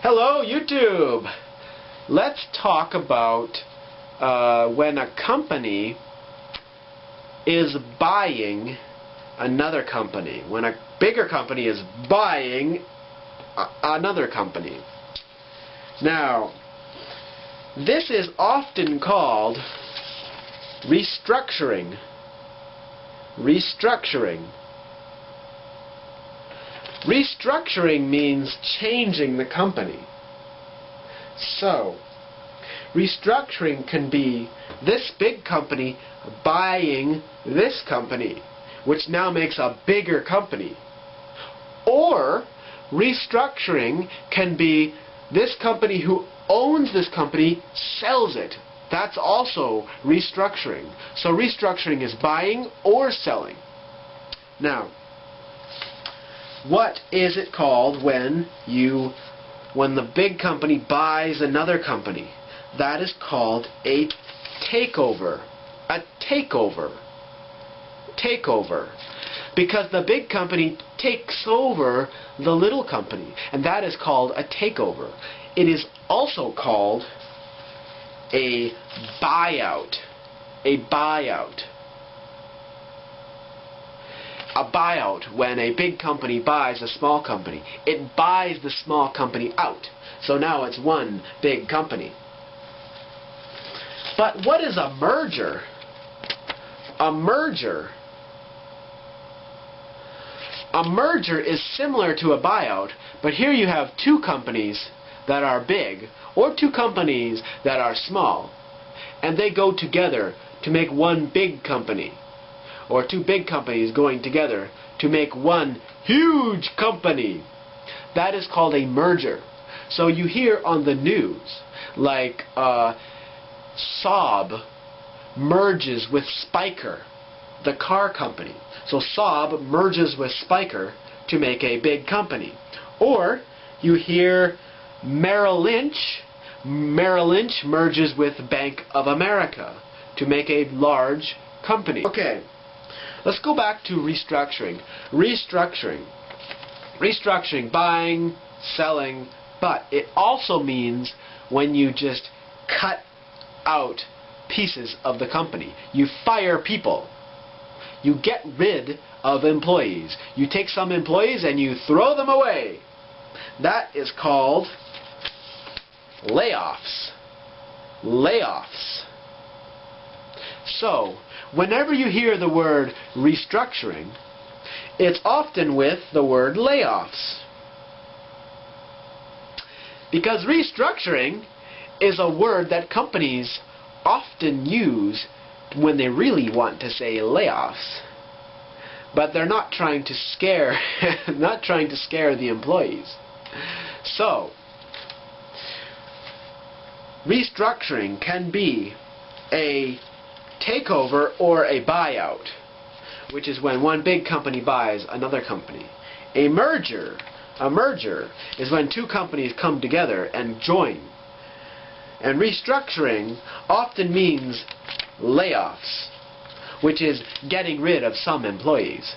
Hello, YouTube! Let's talk about when a company is buying another company. When a bigger company is buying another company. Now, this is often called restructuring. Restructuring. Restructuring means changing the company. So, restructuring can be this big company buying this company, which now makes a bigger company. Or, restructuring can be this company who owns this company sells it. That's also restructuring. So restructuring is buying or selling. Now, what is it called when the big company buys another company? That is called a takeover. A takeover. Takeover. Because the big company takes over the little company, and that is called a takeover. It is also called a buyout. A buyout. A buyout, when a big company buys a small company. It buys the small company out. So now it's one big company. But what is a merger? A merger. A merger is similar to a buyout, but here you have two companies that are big, or two companies that are small, and they go together to make one big company. Or two big companies going together to make one huge company. That is called a merger. So you hear on the news, like Saab merges with Spiker, the car company. So Saab merges with Spiker to make a big company. Or you hear Merrill Lynch merges with Bank of America to make a large company. Okay. Let's go back to restructuring. Restructuring. Restructuring, buying, selling, but it also means when you just cut out pieces of the company. You fire people. You get rid of employees. You take some employees and you throw them away. That is called layoffs. Layoffs. So, whenever you hear the word restructuring, it's often with the word layoffs. Because restructuring is a word that companies often use when they really want to say layoffs. But they're not trying to scare the employees. So, restructuring can be a takeover or a buyout, which is when one big company buys another company. A merger is when two companies come together and join. And restructuring often means layoffs, which is getting rid of some employees.